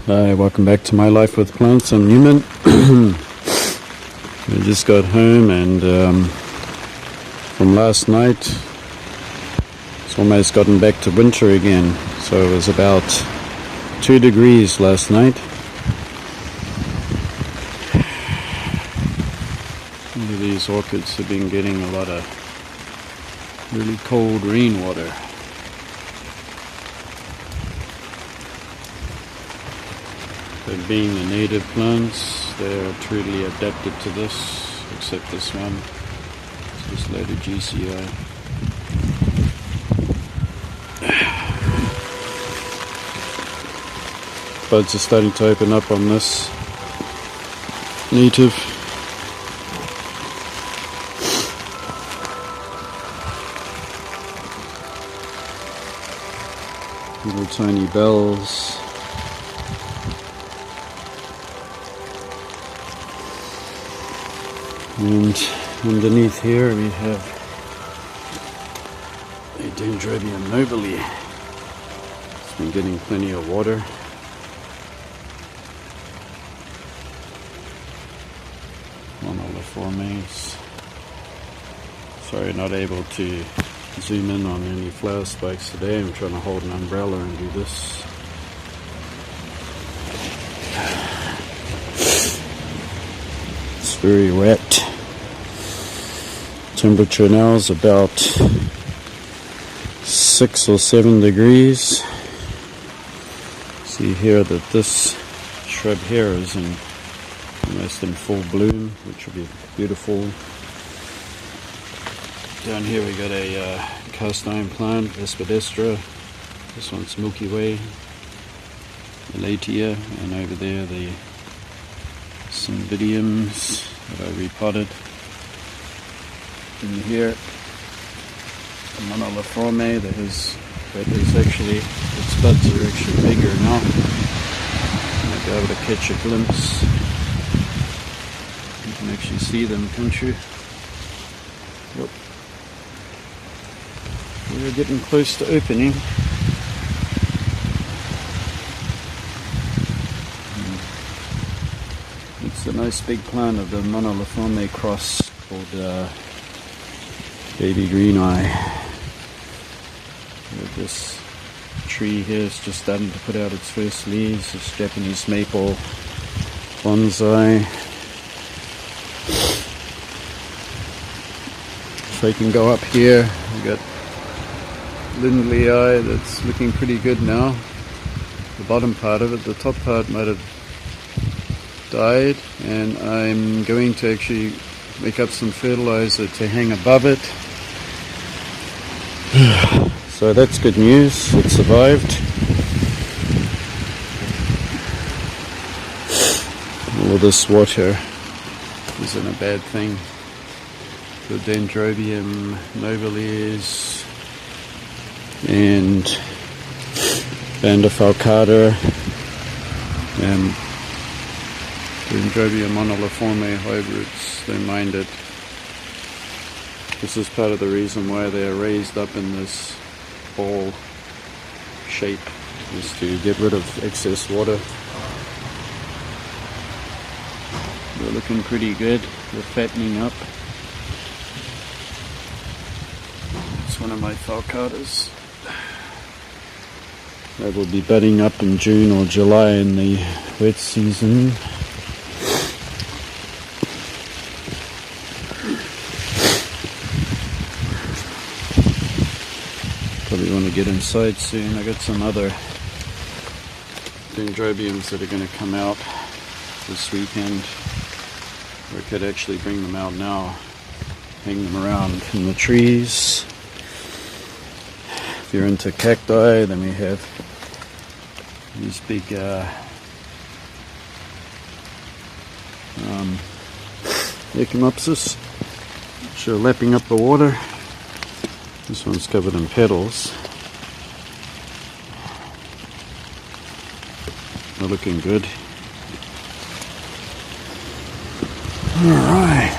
Hi, welcome back to My Life with Plants. I'm Newman. I just got home and from last night it's almost gotten back to winter again. So it was about 2 degrees last night. These orchids have been getting a lot of really cold rainwater. They being the native plants, they're truly adapted to this, except this one. It's just loaded GCI. Buds are starting to open up on this native. Little tiny bells. And underneath here we have a Dendrobium nobile. It's been getting plenty of water. Monoliformes. Sorry, not able to zoom in on any flower spikes today. I'm trying to hold an umbrella and do this. It's very wet. Temperature now is about 6 or 7 degrees. See here that this shrub here is almost in full bloom, which will be beautiful. Down here we got a cast iron plant, Aspidestra. This one's Milky Way, Elatia, and over there the Cymbidiums that I repotted. In here, the Monoliforme that is actually, its buds are actually bigger now. Might be able to catch a glimpse. You can actually see them, can't you? Yep. We're getting close to opening. It's a nice big plant of the Monoliforme cross called Baby Green Eye. This tree here is just starting to put out its first leaves. It's Japanese maple bonsai. If I can go up here, we got Lindley that's looking pretty good now. The bottom part of it, the top part might have died, and I'm going to actually make up some fertilizer to hang above it. So that's good news, it survived. All this water isn't a bad thing. The Dendrobium nobiles and Vanda falcata and Dendrobium monoliforme hybrids, they mind it. This is part of the reason why they are raised up in this ball shape, is to get rid of excess water. They're looking pretty good, they're fattening up. It's one of my falcatas. They will be budding up in June or July in the wet season. Probably want to get inside soon. I got some other Dendrobiums that are going to come out this weekend. Or I could actually bring them out now, hang them around in the trees. If you're into cacti, then we have these big Echinopsis, which are lapping up the water. This one's covered in petals. They're looking good. Alright.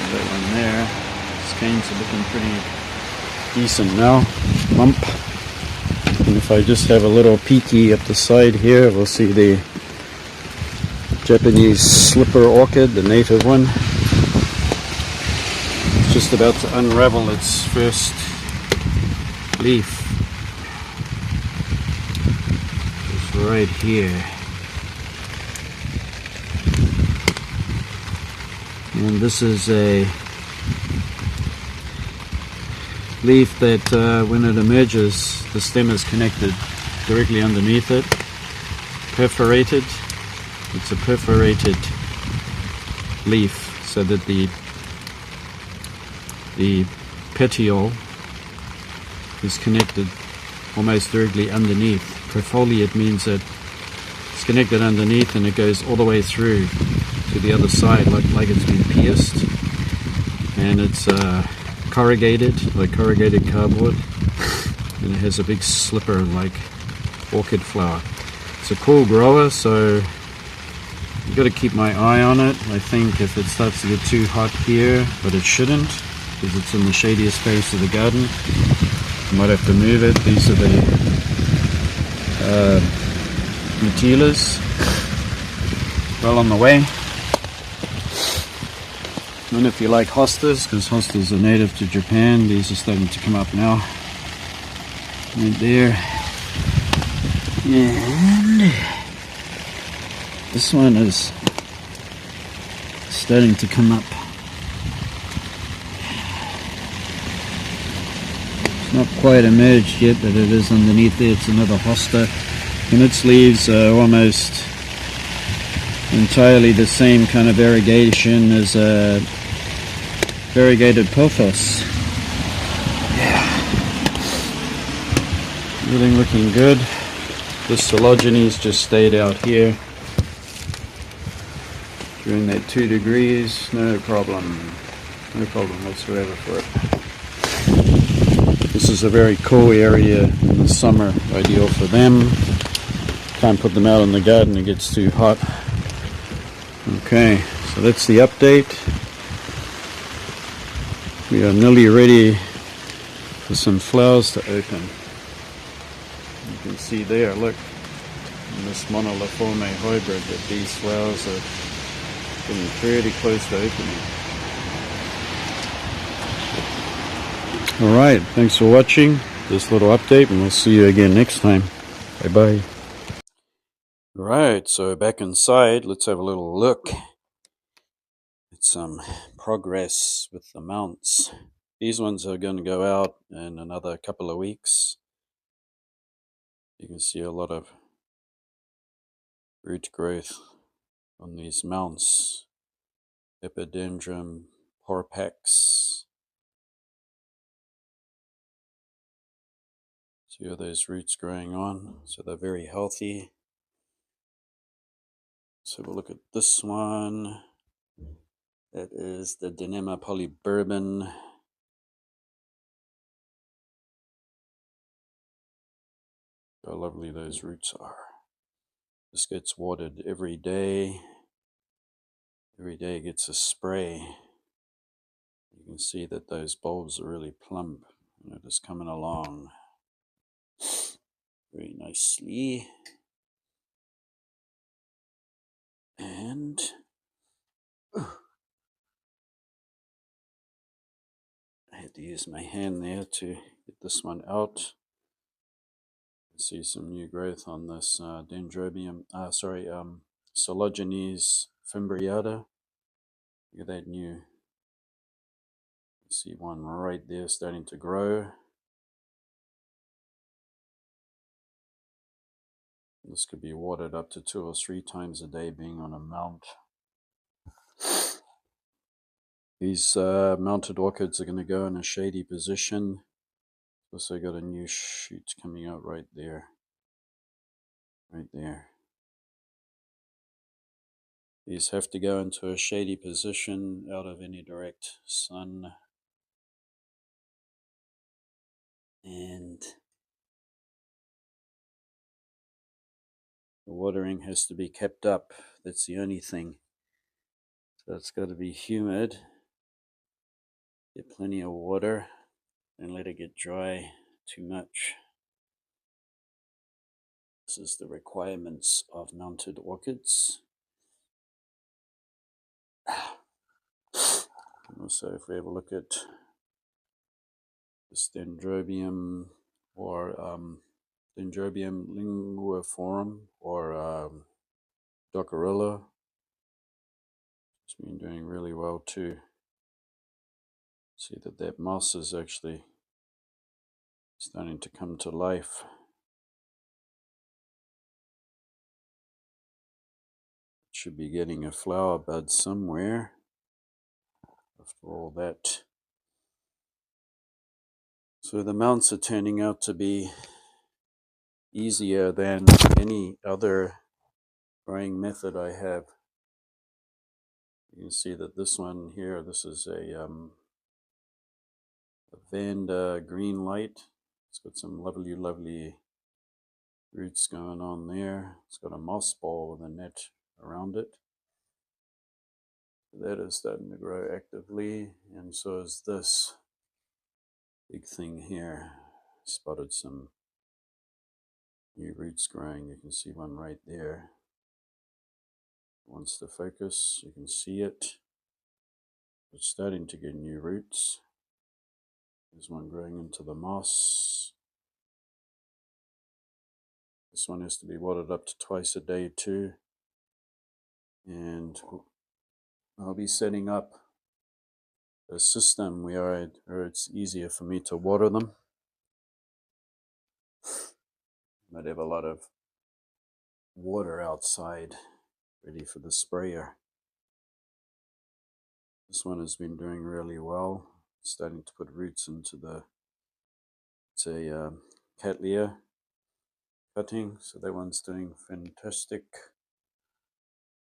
That one there. These canes are looking decent now, plump. And if I just have a little peeky up the side here, we'll see the Japanese slipper orchid, the native one. It's just about to unravel its first leaf. It's right here. And this is a leaf that when it emerges, the stem is connected directly underneath it, perforated. It's a perforated leaf so that the petiole is connected almost directly underneath. Perfoliate means that it's connected underneath and it goes all the way through to the other side like it's been pierced, and it's corrugated, like corrugated cardboard, and it has a big slipper like orchid flower. It's a cool grower, so you've got to keep my eye on it. I think if it starts to get too hot here, but it shouldn't because it's in the shadiest space of the garden, I might have to move it. These are the Mutilas, well on the way. And if you like hostas, because hostas are native to Japan, these are starting to come up now. Right there. And this one is starting to come up. It's not quite emerged yet, but it is underneath there. It's another hosta. And its leaves are almost entirely the same kind of variegation as variegated pothos. Yeah. Everything looking good. The Cotyledons just stayed out here during that 2 degrees. No problem whatsoever for it. This is a very cool area in the summer, ideal for them. Can't put them out in the garden, it gets too hot. Okay, so that's the update. We are nearly ready for some flowers to open. You can see there, look, in this monoliforme hybrid, that these flowers are getting pretty close to opening. Alright, thanks for watching this little update, and we'll see you again next time. Bye bye. Right, so back inside, let's have a little look at some progress with the mounts. These ones are going to go out in another couple of weeks. You can see a lot of root growth on these mounts. Epidendrum, porpax. See all those roots growing on, so they're very healthy. So we'll look at this one. That is the Denema polybourbon. How lovely those roots are. This gets watered every day. Every day it gets a spray. You can see that those bulbs are really plump and it is coming along very nicely. And I had to use my hand there to get this one out. See some new growth on this Dendrobium, Cotyledons fimbriata. Look at that new. See one right there starting to grow. This could be watered up to 2 or 3 times a day, being on a mount. These mounted orchids are going to go in a shady position. Also got a new shoot coming out right there. Right there. These have to go into a shady position out of any direct sun. And the watering has to be kept up. That's the only thing. So it's got to be humid. Get plenty of water. Don't let it get dry too much. This is the requirements of mounted orchids. Also, if we have a look at this Dendrobium or Dendrobium linguiforum or Dockerilla, it's been doing really well too. See that moss is actually starting to come to life. It should be getting a flower bud somewhere after all that. So the mounts are turning out to be easier than any other growing method I have. You can see that this one here, this is a Vanda green light. It's got some lovely roots going on there. It's got a moss ball with a net around it. That is starting to grow actively, and so is this big thing here. Spotted some new roots growing. You can see one right there. Wants to focus, you can see it. It's starting to get new roots. There's one growing into the moss. This one has to be watered up to twice a day too. And I'll be setting up a system where it's easier for me to water them. Might have a lot of water outside ready for the sprayer. This one has been doing really well. It's starting to put roots into it's a Cattleya cutting, so that one's doing fantastic.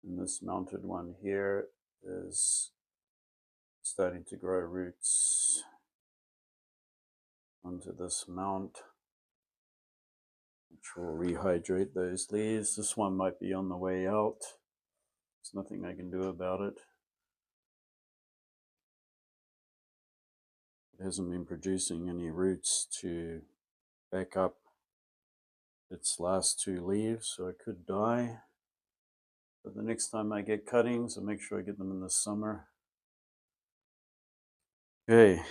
And this mounted one here is starting to grow roots onto this mount, which will rehydrate those leaves. This one might be on the way out. There's nothing I can do about it. It hasn't been producing any roots to back up its last two leaves, so it could die. But the next time I get cuttings, I'll make sure I get them in the summer. Okay,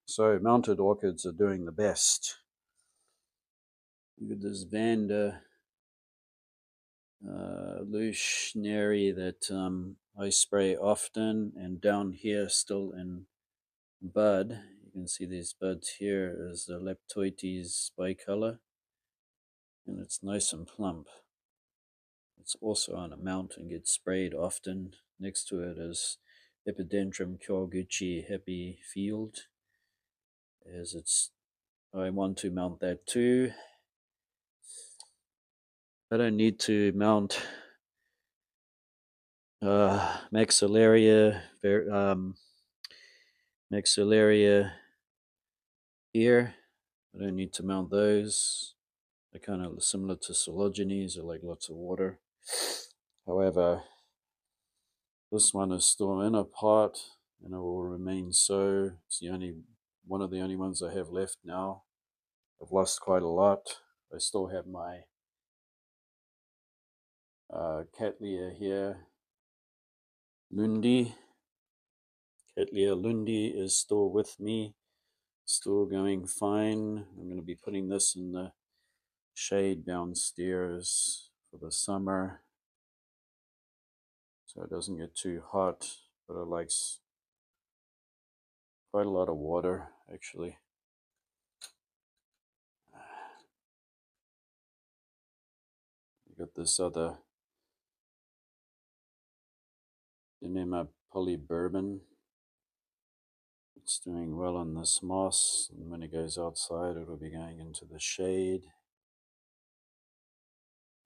so mounted orchids are doing the best. Look at this Vanda Lucianary that I spray often, and down here still in bud. You can see these buds here is the Leptoites bicolor, and it's nice and plump. It's also on a mount and gets sprayed often. Next to it is Epidendrum Kyoguchi Happy Field, as I want to mount that too. I don't need to mount Maxillaria Maxillaria here. I don't need to mount those. They're kind of similar to Coelogenes, they like lots of water. However, this one is still in a pot, and it will remain so. It's one of the only ones I have left now. I've lost quite a lot. I still have my Cattleya here, Lundi. Cattleya Lundi is still with me, still going fine. I'm going to be putting this in the shade downstairs for the summer, so it doesn't get too hot, but it likes quite a lot of water actually. You got this other Enema polybourbon. It's doing well on this moss, and when it goes outside, it'll be going into the shade.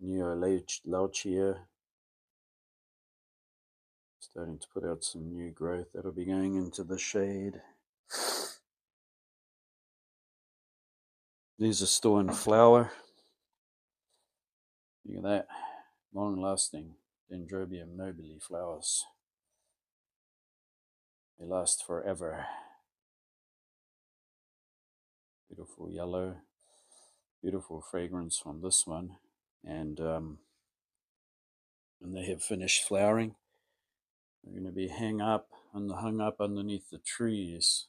Neolauchia, starting to put out some new growth. That'll be going into the shade. These are still in flower. Look at that, long-lasting Dendrobium nobile flowers. They last forever. Beautiful yellow, beautiful fragrance from this one. And when they have finished flowering, they're going to be hung up underneath the trees,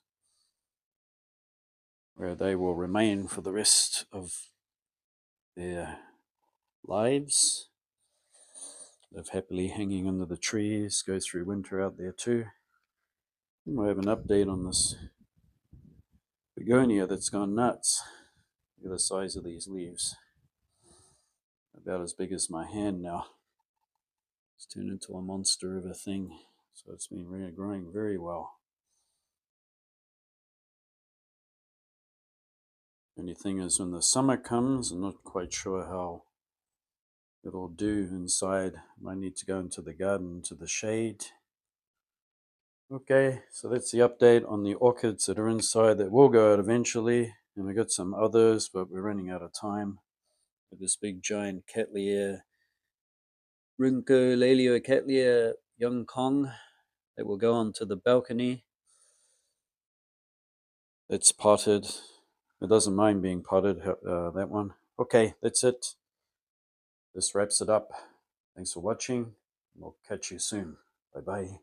where they will remain for the rest of their lives. Live happily hanging under the trees, go through winter out there too. And we'll have an update on this begonia that's gone nuts. Look at the size of these leaves. About as big as my hand now. It's turned into a monster of a thing. So it's been really growing very well. Only thing is, when the summer comes, I'm not quite sure how it'll do inside. Might need to go into the garden, to the shade. Okay, so that's the update on the orchids that are inside that will go out eventually. And we got some others, but we're running out of time. With this big giant Cattleya, Rhyncholaleo Cattleya young Kong that will go onto the balcony. It's potted. It doesn't mind being potted, that one. Okay, that's it. This wraps it up. Thanks for watching. We'll catch you soon. Bye-bye.